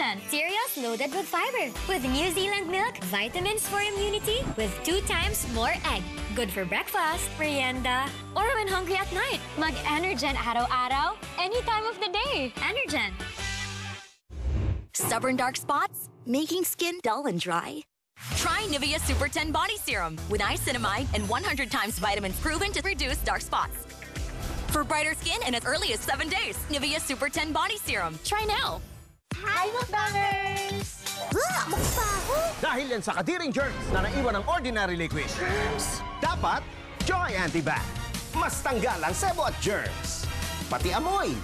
Energen. Cereals loaded with fiber. With New Zealand milk, vitamins for immunity, with 2 times more egg. Good for breakfast, merienda, or when hungry at night. Mag-Energen araw-araw, any time of the day. Energen. Stubborn dark spots? Making skin dull and dry? Try Nivea Super 10 Body Serum with niacinamide and 100 times vitamins proven to reduce dark spots. For brighter skin in as early as 7 days, Nivea Super 10 Body Serum. Try now. Hi, mukbangers! Dahil yan sa kadiring germs na naiwan ng ordinary liquid. Dapat, Joy Antibac. Mas tanggal ang sebo at germs. Pati amoy.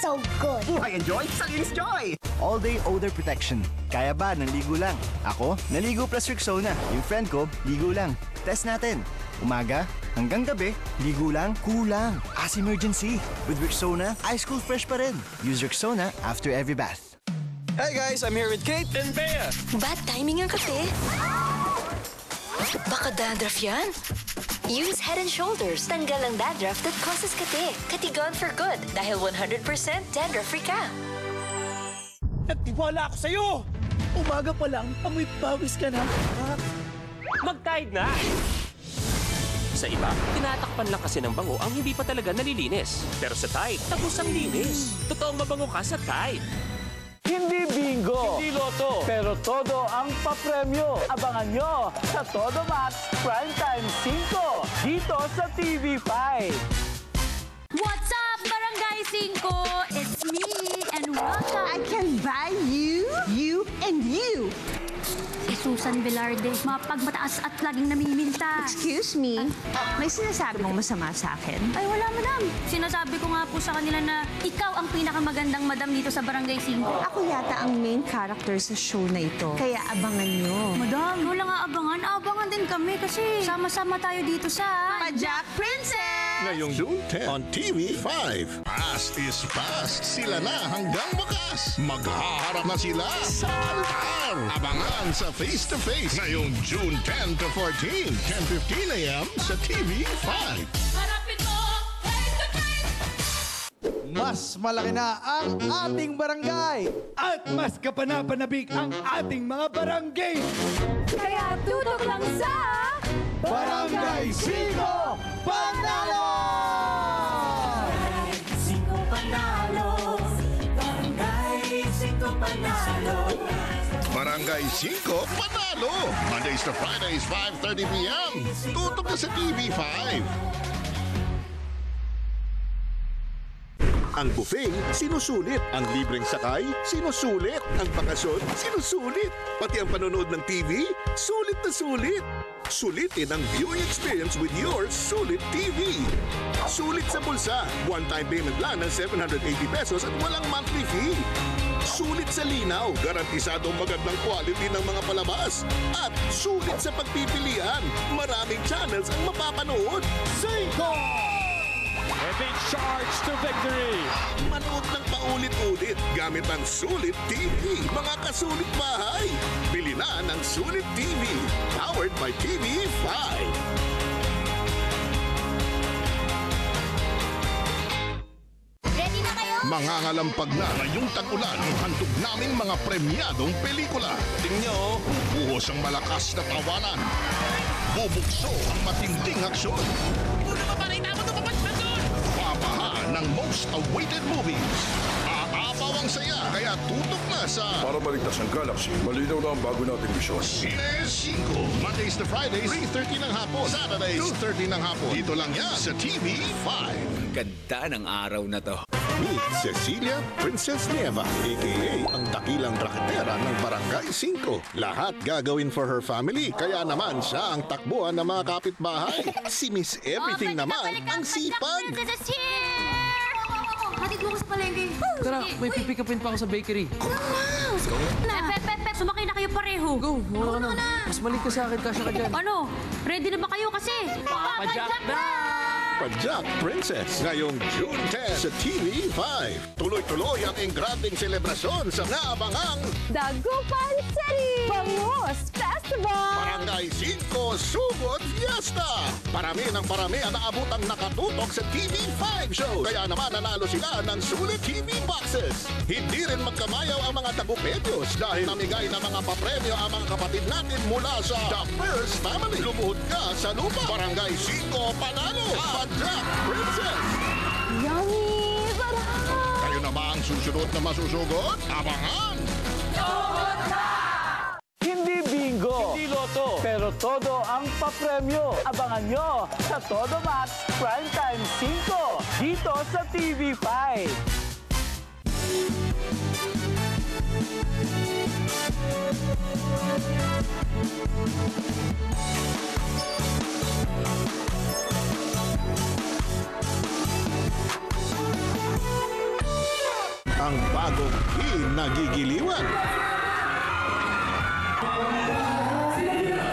So good! Buhay and Joy sa Linis Joy! All-day odor protection. Kaya ba ng ligo lang? Ako, naligo plus Rexona. Yung friend ko, ligo lang. Test natin. Umaga hanggang gabi, ligo lang, kulang. As emergency. With Rexona, ice cool fresh pa rin. Use Rexona after every bath. Hey guys, I'm here with Kate and Bea. Bad timing ang kape. Baka dandruff yan? Use Head & Shoulders. Tanggal ang dandruff that causes kate. Katigon for good. Dahil 100% dandruff-free ka. Nagtiwala ako sa'yo! Umaga pa lang, amoy pawis ka na. Mag-Tide na! Sa iba, tinatakpan lang kasi ng bango ang hindi pa talaga nalilinis. Pero sa Tide, tapos ang linis. Totoong mabango ka sa Tide. Hindi bingo, Hindi loto. pero todo ang papremyo. Abangan nyo sa Todo Max Primetime 5 dito sa TV5. What's up, Barangay 5? It's me, and welcome. I can buy you, and you. Si Susan Velarde, mapagmataas at laging namiminta. Excuse me, may sinasabi mong masama sa akin? Ay, wala, madam. Sinasabi ko nga po sa kanila na ikaw ang pinakamagandang madam dito sa Barangay 5. Ako yata ang main character sa show na ito. Kaya abangan nyo. Madam, wala nga abangan. Abangan din kami kasi sama-sama tayo dito sa... Pajak Princess! Ngayong June 10 on TV5. Fast is fast. Sila na hanggang wakas. Maghaharap na sila sa altar. Abangan sa face-to-face ngayong June 10 to 14, 10:15 a.m. sa TV5. Mas malaki na ang ating barangay. At mas kapanapanabik ang ating mga barangay. Kaya tutok lang sa... Barangay 5 Panalo! Barangay 5 Panalo. Mondays to Fridays, 5:30 p.m. Tutok na sa TV5. Ang buffet, sinusulit. Ang libreng sakay, sinusulit. Ang bakasyon, sinusulit. Pati ang panonood ng TV, sulit na sulit. Sulitin ang viewing experience with your Sulit TV. Sulit sa bulsa. One-time payment lang ng 780 pesos at walang monthly fee. Sulit sa linaw. Garantisadong magandang quality ng mga palabas. At sulit sa pagpipilian. Maraming channels ang mapapanood. 5! A big charge to victory. Manood ng paulit-ulit gamit ang Sulit TV. Mga kasulit bahay. Bili na ng Sulit TV. Powered by TV5. Ready na kayo? Mangangalampag na ngayong tag-ulan ang handog naming mga premyadong pelikula. Tingnan, bubuhos ang malakas na tawanan. Bubukso ang matinding aksyon. Papaha ng most awaited movies. Aapaw ang saya, kaya tutok na sa Para maligtas ang galaxy, malinaw na ang bago nating misyon. Cines 5. Mondays to Fridays, 3:30 ng hapon. Saturdays, 2:30 ng hapon. Dito lang yan sa TV5. Ganda ng araw na to. Meet Cecilia Princess Nieva, a.k.a. ang dakilang raketera ng Barangay 5. Lahat gagawin for her family, kaya naman siya ang takbuhan ng mga kapitbahay. Si Miss Everything naman ang sipag. Princess is here! Hatid mo ko sa palengke. Tara, may pipikapin pa ako sa bakery. Pep, sumakay na kayo pareho. Go, muna ka na. Mas mali ka sa akin, kasya ka dyan. Ano? Ready na ba kayo kasi? Pajak na! Padjak Princess ngayong June 10 sa TV5. Tuloy-tuloy ang engranding selebrasyon sa naabangang Dagupan City! Bangus Festival! Barangay 5 Sugot Fiesta. Parami ng parami ang naabutang nakatutok sa TV5 show. Kaya naman nanalo sila ng sulit TV boxes. Hindi rin magkamayaw ang mga tagupedyos dahil namigay ng mga papremyo ang mga kapatid natin mula sa The First Family. Lumuhod ka sa lupa. Barangay 5 Panalo. Padjak Princess. Yummy! Sarap! Kayo na ba ang susunod na masusugod? Abangan! Hindi bingo, hindi loto, pero todo ang papremyo. Abangan nyo sa Todo Max Primetime 5 dito sa TV5. Ang bagong kinagigiliwan.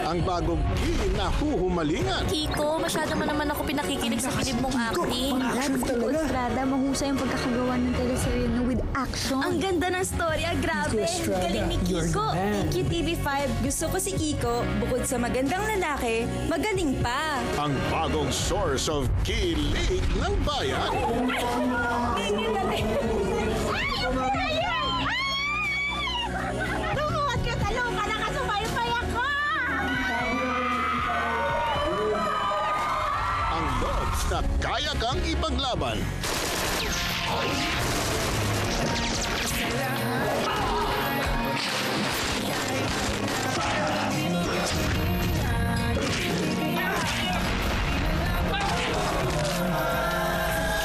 Ang bagong kinahuhumalingan. Kiko, masyado man naman ako pinakikinig sa kilib mong acting. Kiko Estrada, mahusay ang pagkakagawa ng teleserye na with action. Ang ganda ng storya, grabe. Galing ni Kiko. Thank you, TV5. Gusto ko si Kiko, bukod sa magandang lalaki, magaling pa. Ang bagong source of kilig ng bayan. Tumuot ka sa lupa, nakasubaybay ako! Ang dogs na kaya kang ipaglaban.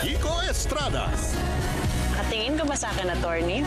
Kiko Estrada. Katingin ko ba sa akin, attorney?